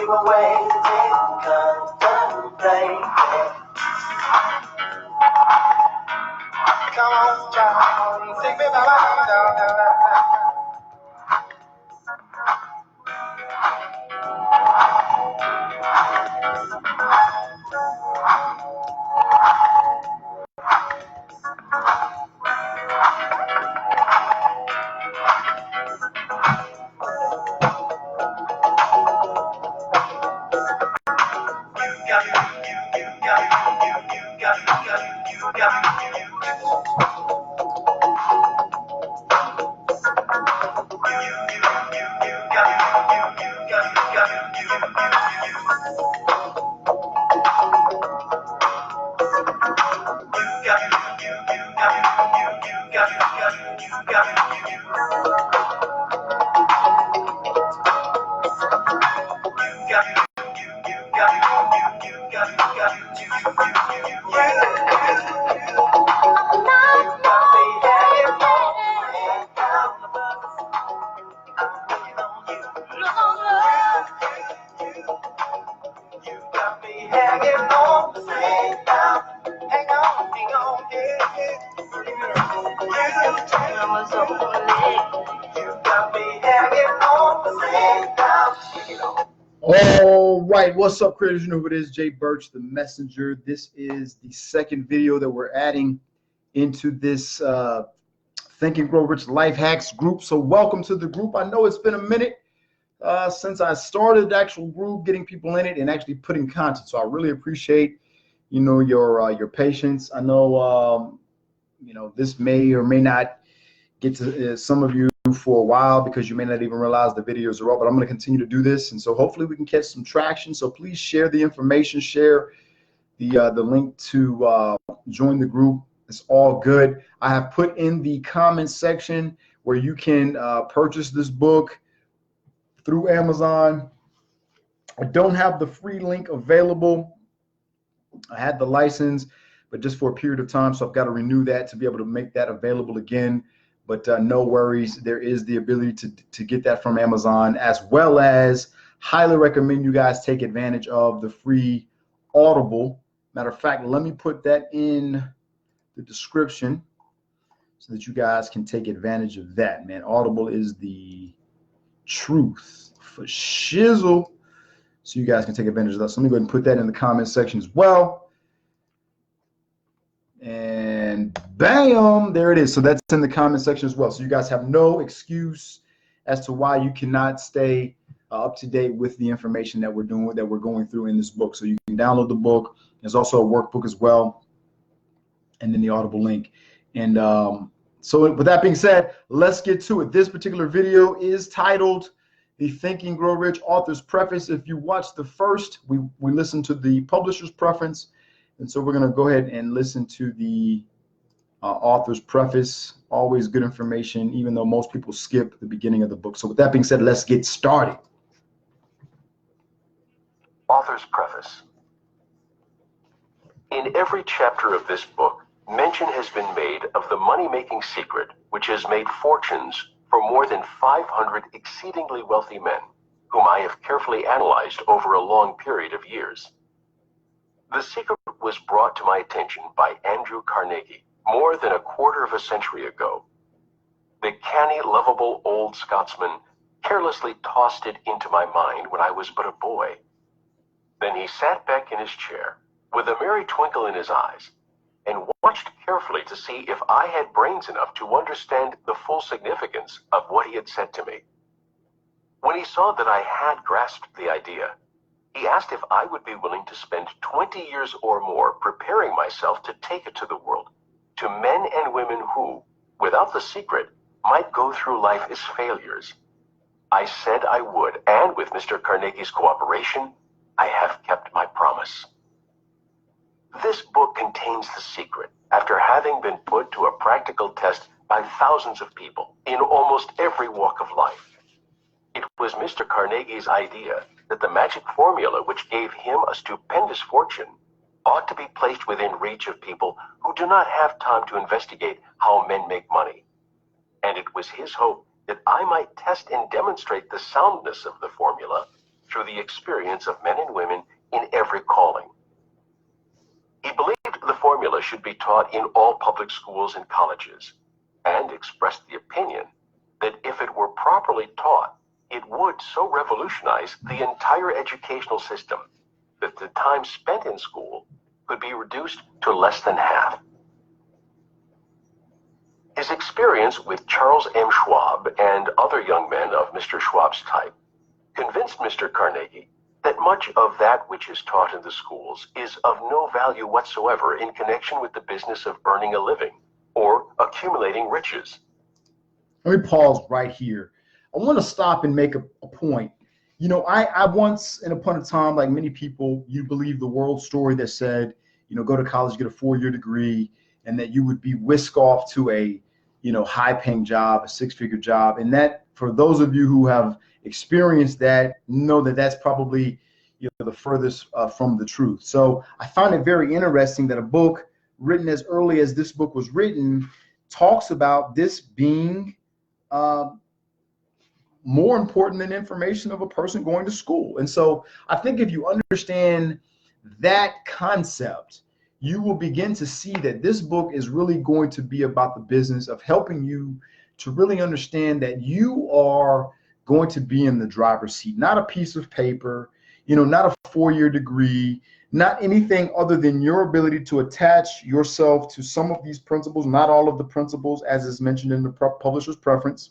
away to take contemplate. Come on, child, take me by my down. All right, what's up, creators? You know who it is, Jay Burch, the messenger. This is the second video that we're adding into this Think and Grow Rich Life Hacks group. So welcome to the group. I know it's been a minute since I started the actual group, getting people in it and actually putting content. So I really appreciate, you know, your patience. I know, you know, this may or may not get to some of you for a while because you may not even realize the videos are up, but I'm going to continue to do this, and so hopefully we can catch some traction. So please share the information, share the link to join the group. It's all good. I have put in the comments section where you can purchase this book through Amazon. I don't have the free link available. I had the license, but just for a period of time, so I've got to renew that to be able to make that available again. But no worries, there is the ability to get that from Amazon, as well as highly recommend you guys take advantage of the free Audible. Matter of fact, let me put that in the description so that you guys can take advantage of that, man. Audible is the truth for shizzle, so you guys can take advantage of that. So let me go ahead and put that in the comment section as well. And bam, there it is. So that's in the comment section as well. So you guys have no excuse as to why you cannot stay up to date with the information that we're doing, that we're going through in this book. So you can download the book. There's also a workbook as well, and then the Audible link. And so with that being said, let's get to it. This particular video is titled The Think and Grow Rich Author's Preface. If you watched the first, we listened to the publisher's preference. And so we're going to go ahead and listen to the author's preface. Always good information, even though most people skip the beginning of the book. So with that being said, let's get started. Author's preface. In every chapter of this book, mention has been made of the money-making secret, which has made fortunes for more than 500 exceedingly wealthy men, whom I have carefully analyzed over a long period of years. The secret was brought to my attention by Andrew Carnegie more than a quarter of a century ago. The canny, lovable old Scotsman carelessly tossed it into my mind when I was but a boy. Then he sat back in his chair with a merry twinkle in his eyes and watched carefully to see if I had brains enough to understand the full significance of what he had said to me. When he saw that I had grasped the idea, he asked if I would be willing to spend 20 years or more preparing myself to take it to the world, to men and women who, without the secret, might go through life as failures. I said I would, and with Mr. Carnegie's cooperation, I have kept my promise. This book contains the secret, after having been put to a practical test by thousands of people in almost every walk of life. It was Mr. Carnegie's idea that the magic formula which gave him a stupendous fortune ought to be placed within reach of people who do not have time to investigate how men make money. And it was his hope that I might test and demonstrate the soundness of the formula through through the experience of men and women in every calling. He believed the formula should be taught in all public schools and colleges, and expressed the opinion that if it were properly taught, it would so revolutionize the entire educational system that the time spent in school could be reduced to less than half. His experience with Charles M. Schwab and other young men of Mr. Schwab's type convinced Mr. Carnegie that much of that which is taught in the schools is of no value whatsoever in connection with the business of earning a living or accumulating riches. Let me pause right here. I want to stop and make a point. You know, I once, in upon a time, like many people, you believe the world story that said, you know, go to college, get a 4-year degree, and that you would be whisked off to a, you know, high-paying job, a 6-figure job. And that, for those of you who have experienced that, know that that's probably, you know, the furthest from the truth. So I find it very interesting that a book written as early as this book was written talks about this being more important than information of a person going to school. And so I think if you understand that concept, you will begin to see that this book is really going to be about the business of helping you to really understand that you are going to be in the driver's seat, not a piece of paper, you know, not a 4-year degree, not anything other than your ability to attach yourself to some of these principles, not all of the principles, as is mentioned in the publisher's preference.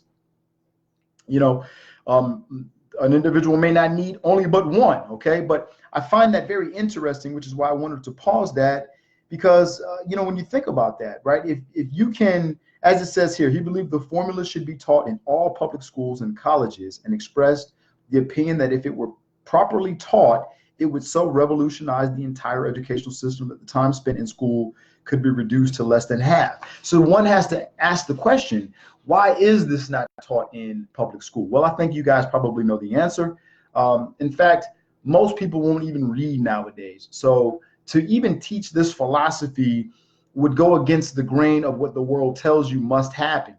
You know, an individual may not need only but one, okay? But I find that very interesting, which is why I wanted to pause that, because, you know, when you think about that, right, if you can, as it says here, he believed the formula should be taught in all public schools and colleges, and expressed the opinion that if it were properly taught, it would so revolutionize the entire educational system that the time spent in school could be reduced to less than half. So one has to ask the question, why is this not taught in public school? Well, I think you guys probably know the answer. In fact, most people won't even read nowadays. So to even teach this philosophy would go against the grain of what the world tells you must happen.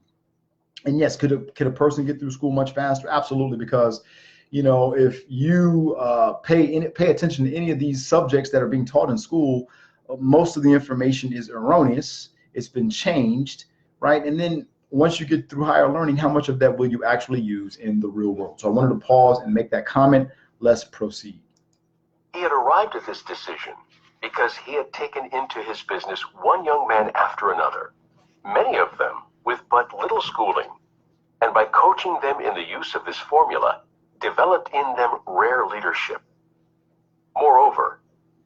And yes, could a person get through school much faster? Absolutely, because, you know, if you pay attention to any of these subjects that are being taught in school, most of the information is erroneous. It's been changed, right? And then once you get through higher learning, how much of that will you actually use in the real world? So I wanted to pause and make that comment. Let's proceed. He had arrived at this decision because he had taken into his business one young man after another, many of them with but little schooling, and by coaching them in the use of this formula, developed in them rare leadership. Moreover,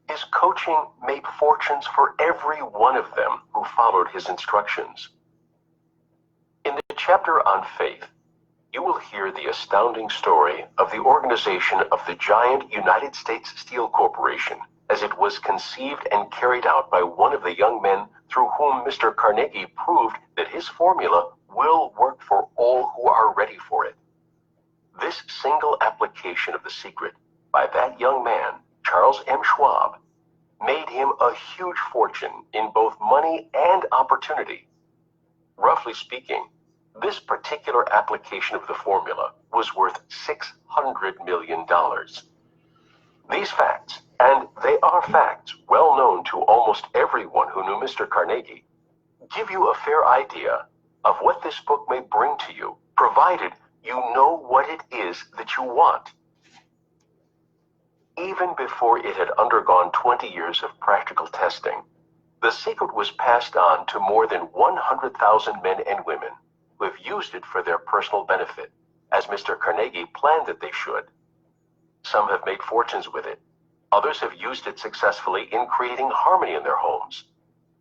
his coaching made fortunes for every one of them who followed his instructions. In the chapter on faith, you will hear the astounding story of the organization of the giant United States Steel Corporation as it was conceived and carried out by one of the young men through whom Mr. Carnegie proved that his formula will work for all who are ready for it. This single application of the secret by that young man, Charles M. Schwab, made him a huge fortune in both money and opportunity. Roughly speaking, this particular application of the formula was worth $600 million. These facts, and they are facts well known to almost everyone who knew Mr. Carnegie, give you a fair idea of what this book may bring to you, provided you know what it is that you want. Even before it had undergone 20 years of practical testing, the secret was passed on to more than 100,000 men and women who have used it for their personal benefit, as Mr. Carnegie planned that they should. Some have made fortunes with it. Others have used it successfully in creating harmony in their homes.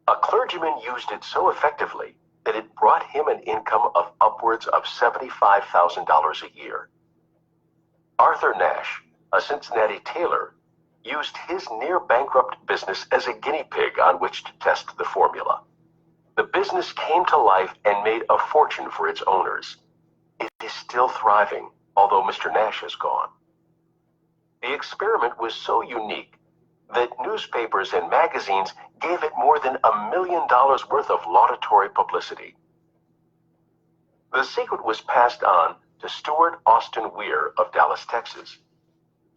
A clergyman used it so effectively that it brought him an income of upwards of $75,000 a year. Arthur Nash, a Cincinnati tailor, used his near-bankrupt business as a guinea pig on which to test the formula. The business came to life and made a fortune for its owners. It is still thriving, although Mr. Nash is gone. The experiment was so unique that newspapers and magazines gave it more than $1 million worth of laudatory publicity. The secret was passed on to Stuart Austin Weir of Dallas, Texas.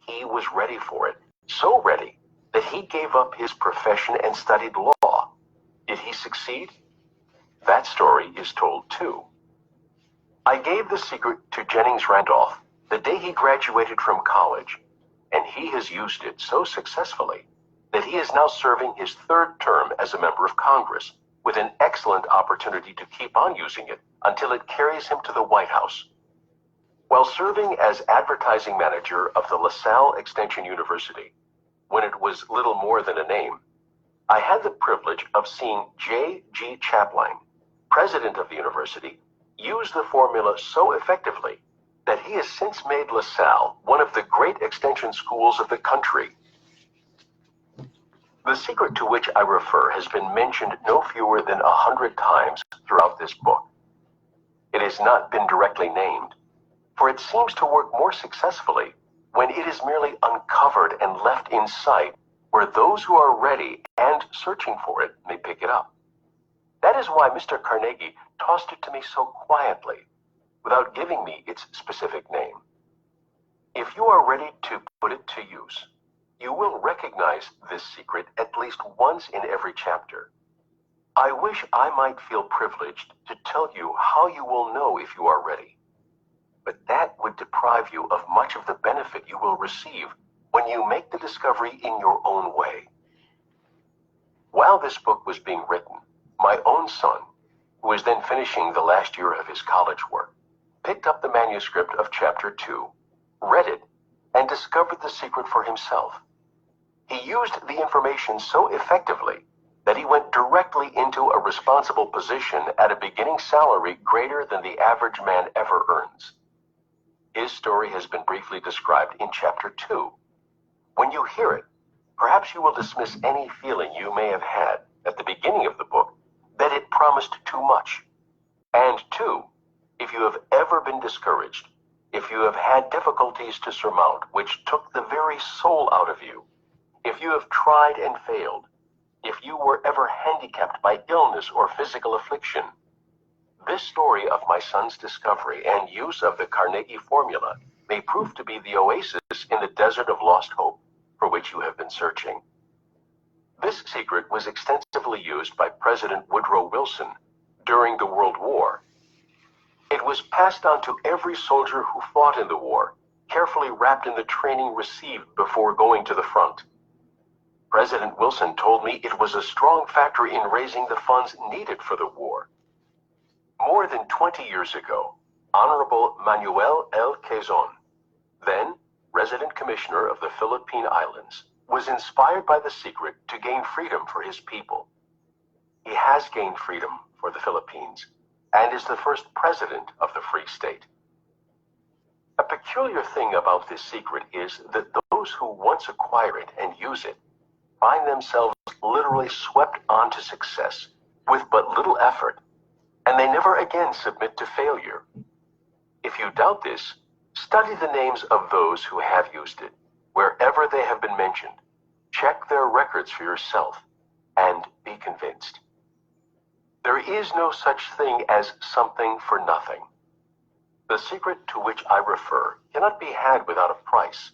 He he was ready for it, so ready that he gave up his profession and studied law. Did he succeed? That story is told too. I gave the secret to Jennings Randolph the day he graduated from college, and he has used it so successfully that he is now serving his third term as a member of Congress, with an excellent opportunity to keep on using it until it carries him to the White House. While serving as advertising manager of the LaSalle Extension University, when it was little more than a name, I had the privilege of seeing J.G. Chapline, president of the university, use the formula so effectively that he has since made LaSalle one of the great extension schools of the country. The secret to which I refer has been mentioned no fewer than 100 times throughout this book. It has not been directly named, for it seems to work more successfully when it is merely uncovered and left in sight, where those who are ready and searching for it may pick it up. That is why Mr. Carnegie tossed it to me so quietly, without giving me its specific name. If you are ready to put it to use, you will recognize this secret at least once in every chapter. I wish I might feel privileged to tell you how you will know if you are ready, but that would deprive you of much of the benefit you will receive when you make the discovery in your own way. While this book was being written, my own son, who was then finishing the last year of his college work, picked up the manuscript of Chapter 2, read it, and discovered the secret for himself. He used the information so effectively that he went directly into a responsible position at a beginning salary greater than the average man ever earns. His story has been briefly described in Chapter 2. When you hear it, perhaps you will dismiss any feeling you may have had at the beginning of the book that it promised too much. And two, if you have ever been discouraged, if you have had difficulties to surmount which took the very soul out of you, if you have tried and failed, if you were ever handicapped by illness or physical affliction, this story of my son's discovery and use of the Carnegie formula may prove to be the oasis in the desert of lost hope for which you have been searching. This secret was extensively used by President Woodrow Wilson during the World War. It was passed on to every soldier who fought in the war, carefully wrapped in the training received before going to the front. President Wilson told me it was a strong factor in raising the funds needed for the war. More than 20 years ago, Honorable Manuel L. Quezon, then resident commissioner of the Philippine Islands, was inspired by the secret to gain freedom for his people. He has gained freedom for the Philippines and is the first president of the Free State. A peculiar thing about this secret is that those who once acquire it and use it find themselves literally swept on to success with but little effort, and they never again submit to failure. If you doubt this, study the names of those who have used it, wherever they have been mentioned. Check their records for yourself, and be convinced. There is no such thing as something for nothing. The secret to which I refer cannot be had without a price,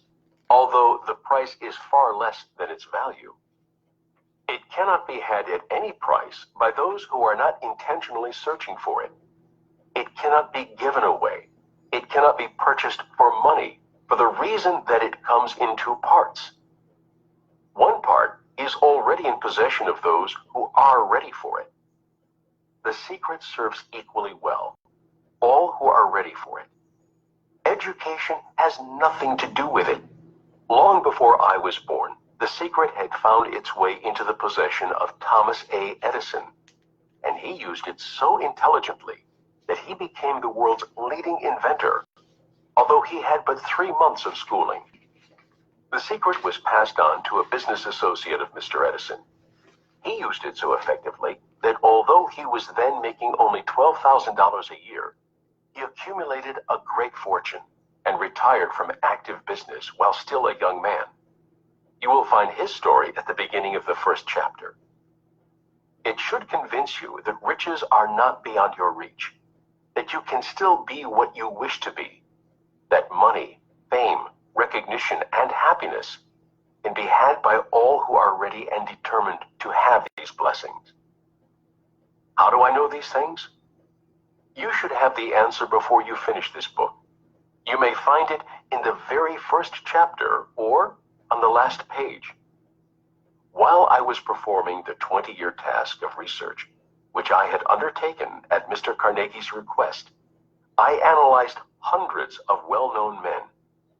although the price is far less than its value. It cannot be had at any price by those who are not intentionally searching for it. It cannot be given away. It cannot be purchased for money, for the reason that it comes in two parts. One part is already in possession of those who are ready for it. The secret serves equally well all who are ready for it. Education has nothing to do with it. Long before I was born, the secret had found its way into the possession of Thomas A. Edison, and he used it so intelligently that he became the world's leading inventor, although he had but 3 months of schooling. The secret was passed on to a business associate of Mr. Edison. He used it so effectively that although he was then making only $12,000 a year, he accumulated a great fortune and retired from active business while still a young man. You will find his story at the beginning of the first chapter. It should convince you that riches are not beyond your reach, that you can still be what you wish to be, that money, fame, recognition, and happiness can be had by all who are ready and determined to have these blessings. How do I know these things? You should have the answer before you finish this book. You may find it in the very first chapter or on the last page. While I was performing the 20-year task of research, which I had undertaken at Mr. Carnegie's request, I analyzed hundreds of well-known men,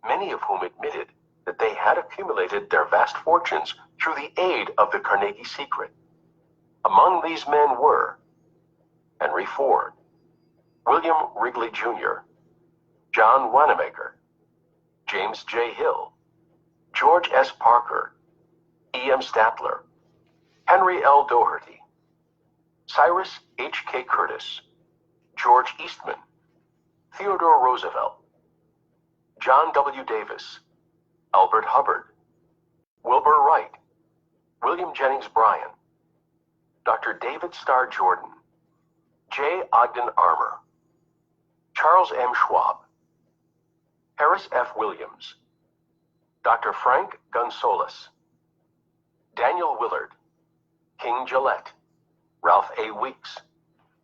many of whom admitted that they had accumulated their vast fortunes through the aid of the Carnegie secret. Among these men were Henry Ford, William Wrigley Jr., John Wanamaker, James J. Hill, George S. Parker, E.M. Statler, Henry L. Doherty, Cyrus H.K. Curtis, George Eastman, Theodore Roosevelt, John W. Davis, Albert Hubbard, Wilbur Wright, William Jennings Bryan, Dr. David Starr Jordan, J. Ogden Armour, Charles M. Schwab, Harris F. Williams, Dr. Frank Gunsolis, Daniel Willard, King Gillette, Ralph A. Weeks,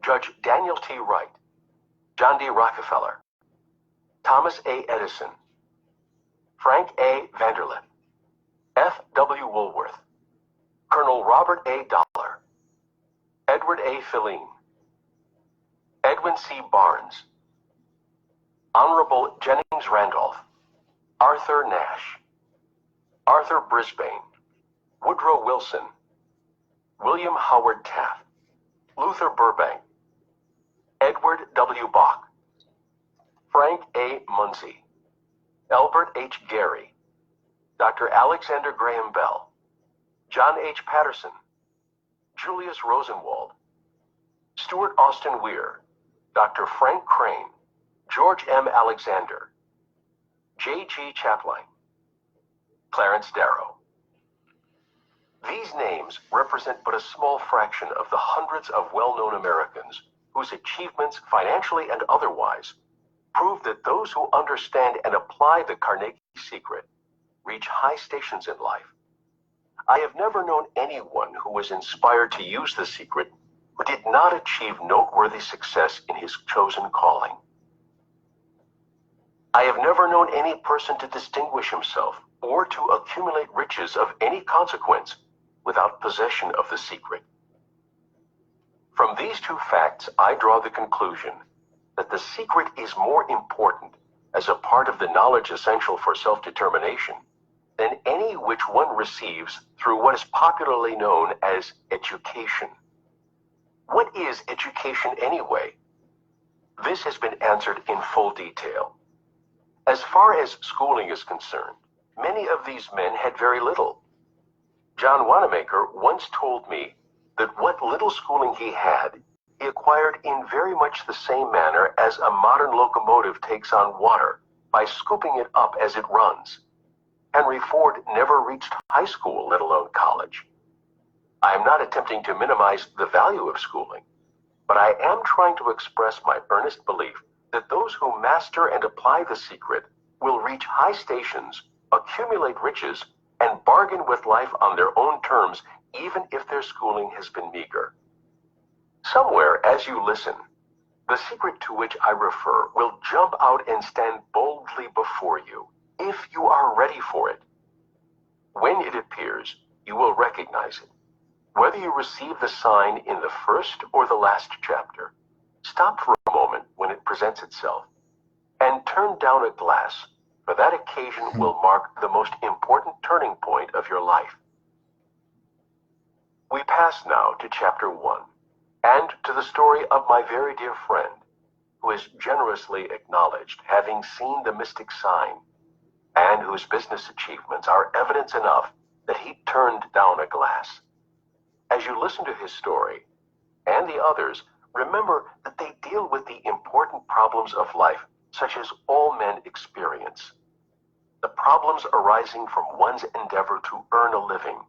Judge Daniel T. Wright, John D. Rockefeller, Thomas A. Edison, Frank A. Vanderlip, F. W. Woolworth, Colonel Robert A. Dollar, Edward A. Filene, Edwin C. Barnes, Honorable Jennings Randolph, Arthur Nash, Arthur Brisbane, Woodrow Wilson, William Howard Taft, Luther Burbank, Edward W. Bach, Frank A. Munsey, Albert H. Gary, Dr. Alexander Graham Bell, John H. Patterson, Julius Rosenwald, Stuart Austin Weir, Dr. Frank Crane, George M. Alexander, J. G. Chapline, Clarence Darrow. These names represent but a small fraction of the hundreds of well-known Americans whose achievements, financially and otherwise, prove that those who understand and apply the Carnegie secret reach high stations in life. I have never known anyone who was inspired to use the secret who did not achieve noteworthy success in his chosen calling. I have never known any person to distinguish himself or to accumulate riches of any consequence without possession of the secret. From these two facts, I draw the conclusion that the secret is more important as a part of the knowledge essential for self-determination than any which one receives through what is popularly known as education. What is education anyway? This has been answered in full detail. As far as schooling is concerned, many of these men had very little. John Wanamaker once told me that what little schooling he had, he acquired in very much the same manner as a modern locomotive takes on water, by scooping it up as it runs. Henry Ford never reached high school, let alone college. I am not attempting to minimize the value of schooling, but I am trying to express my earnest belief that those who master and apply the secret will reach high stations, accumulate riches, and bargain with life on their own terms, even if their schooling has been meager. Somewhere, as you listen, the secret to which I refer will jump out and stand boldly before you, if you are ready for it. When it appears, you will recognize it. Whether you receive the sign in the first or the last chapter, stop for a moment when it presents itself, and turn down a glass, for that occasion will mark the most important turning point of your life. We pass now to chapter 1, and to the story of my very dear friend, who is generously acknowledged having seen the mystic sign, and whose business achievements are evidence enough that he turned down a glass. As you listen to his story, and the others, remember that they deal with the important problems of life, such as all men experience. The problems arising from one's endeavor to earn a living,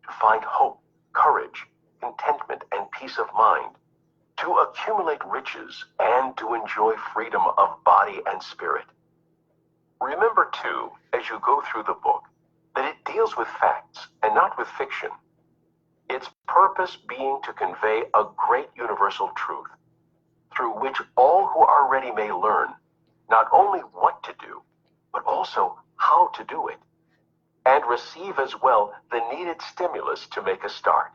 to find hope, courage, contentment, and peace of mind, to accumulate riches, and to enjoy freedom of body and spirit. Remember, too, as you go through the book, that it deals with facts and not with fiction. Its purpose being to convey a great universal truth, through which all who are ready may learn not only what to do, but also how to do it, and receive as well the needed stimulus to make a start.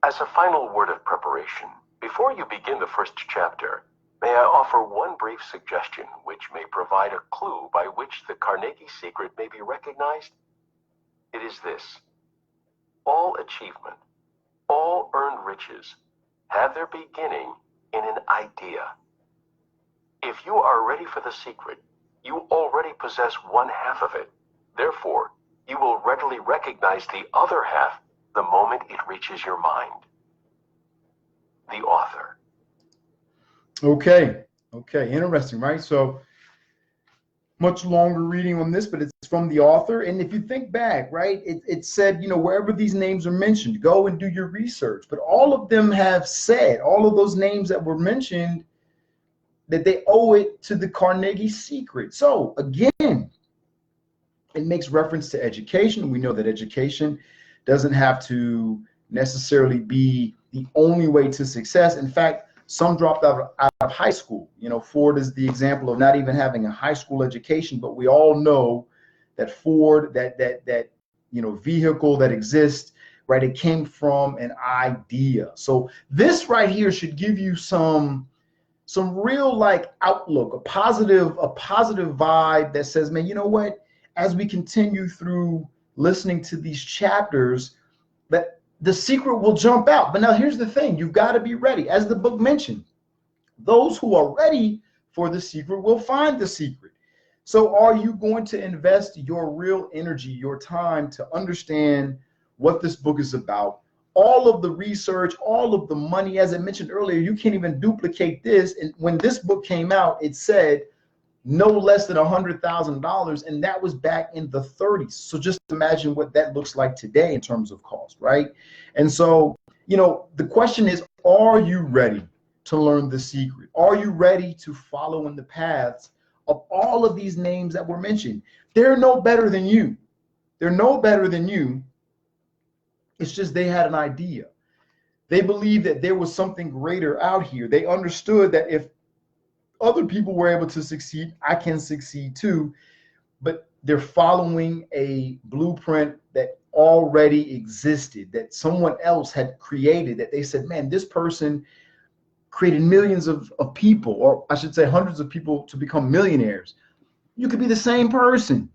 As a final word of preparation, before you begin the first chapter, may I offer one brief suggestion which may provide a clue by which the Carnegie secret may be recognized? It is this: all achievement, all earned riches, have their beginning in an idea. If you are ready for the secret, you already possess one half of it. Therefore, you will readily recognize the other half the moment it reaches your mind. The author. Okay, interesting, right? So much longer reading on this, but it's from the author. And if you think back, right, it said, you know, wherever these names are mentioned, go and do your research. But all of them have said, all of those names that were mentioned, that they owe it to the Carnegie secret. So again, it makes reference to education. We know that education doesn't have to necessarily be the only way to success. In fact, some dropped out of high school. You know, Ford is the example of not even having a high school education, but we all know that Ford, that you know, vehicle that exists, right, it came from an idea. So this right here should give you some real like outlook, a positive vibe that says, man, you know what, as we continue through listening to these chapters, that the secret will jump out. But now here's the thing, you've got to be ready. As the book mentioned, those who are ready for the secret will find the secret. So are you going to invest your real energy, your time to understand what this book is about? All of the research, all of the money, as I mentioned earlier, you can't even duplicate this. And when this book came out, it said no less than $100,000, and that was back in the 30s. So just imagine what that looks like today in terms of cost, right? And so, you know, the question is, are you ready to learn the secret? Are you ready to follow in the paths of all of these names that were mentioned? They're no better than you. They're no better than you. It's just they had an idea. They believed that there was something greater out here. They understood that if other people were able to succeed, I can succeed too. But they're following a blueprint that already existed, that someone else had created, that they said, man, this person created millions of people, or I should say hundreds of people, to become millionaires. You could be the same person.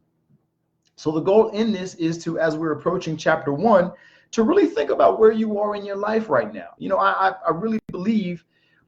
So the goal in this is to, as we're approaching chapter 1, to really think about where you are in your life right now. You know, I really believe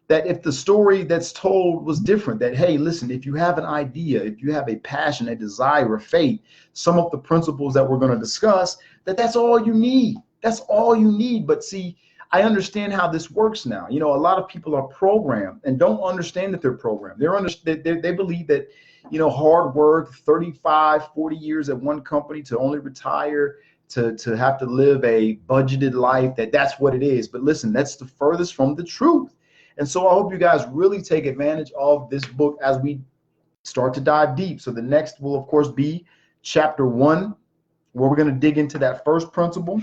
that if the story that's told was different, that, hey, listen, if you have an idea, if you have a passion, a desire, a faith, some of the principles that we're going to discuss, that's all you need. That's all you need. But see, I understand how this works now. You know, a lot of people are programmed and don't understand that they're programmed. They believe that, you know, hard work, 35, 40 years at one company to only retire, to have to live a budgeted life, that's what it is. But listen, that's the furthest from the truth. And so I hope you guys really take advantage of this book as we start to dive deep. So the next will, of course, be chapter 1, where we're going to dig into that first principle.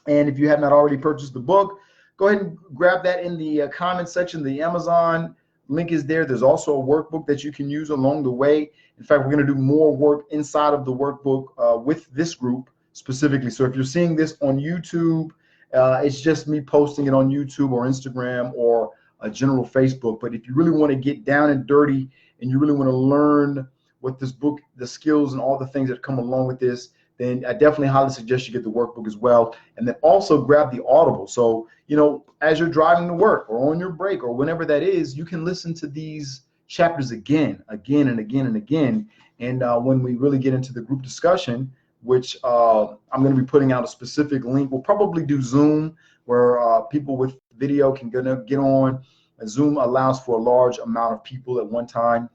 And if you have not already purchased the book, go ahead and grab that in the comment section. The Amazon link is there. There's also a workbook that you can use along the way. In fact, we're going to do more work inside of the workbook with this group specifically. So if you're seeing this on YouTube, it's just me posting it on YouTube or Instagram or a general Facebook. But if you really want to get down and dirty and you really want to learn what this book, the skills and all the things that come along with this, then I definitely highly suggest you get the workbook as well. And then also grab the Audible. So, you know, as you're driving to work or on your break or whenever that is, you can listen to these chapters again and again. And when we really get into the group discussion, which I'm going to be putting out a specific link. We'll probably do Zoom, where people with video can get on. Zoom allows for a large amount of people at one time.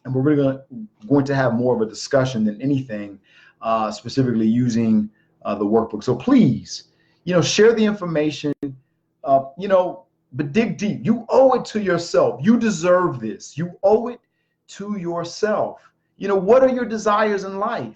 And we're really going to have more of a discussion than anything, specifically using the workbook. So please, you know, share the information, you know, but dig deep. You owe it to yourself. You deserve this. You owe it to yourself. What are your desires in life?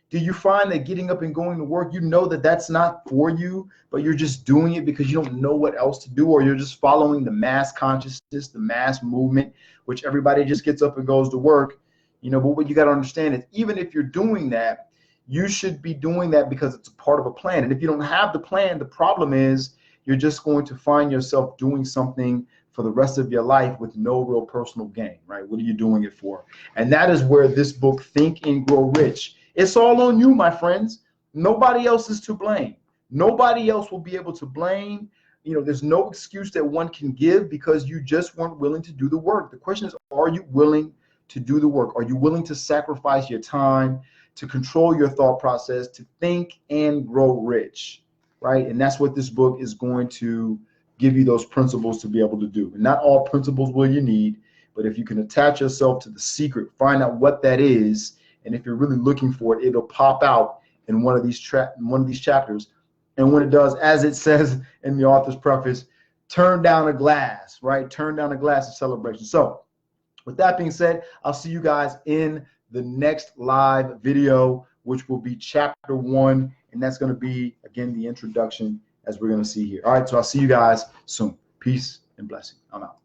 Do you find that getting up and going to work, that that's not for you, but you're just doing it because you don't know what else to do, or you're just following the mass consciousness, the mass movement, which everybody just gets up and goes to work? But what you got to understand is, even if you're doing that, you should be doing that because it's a part of a plan. And if you don't have the plan, the problem is you're just going to find yourself doing something for the rest of your life with no real personal gain, right? What are you doing it for? And that is where this book, Think and Grow Rich, it's all on you, my friends. Nobody else is to blame. Nobody else will be able to blame. There's no excuse that one can give because you just weren't willing to do the work. The question is, are you willing to do the work? Are you willing to sacrifice your time, to control your thought process, to think and grow rich, right? And that's what this book is going to give you, those principles to be able to do. And not all principles will you need, but if you can attach yourself to the secret, find out what that is, and if you're really looking for it, it'll pop out in one of these chapters. And when it does, as it says in the author's preface, turn down a glass, right? Turn down a glass of celebration. So with that being said, I'll see you guys in the next live video, which will be chapter 1. And that's going to be, again, the introduction, as we're going to see here. All right, so I'll see you guys soon. Peace and blessing. I'm out.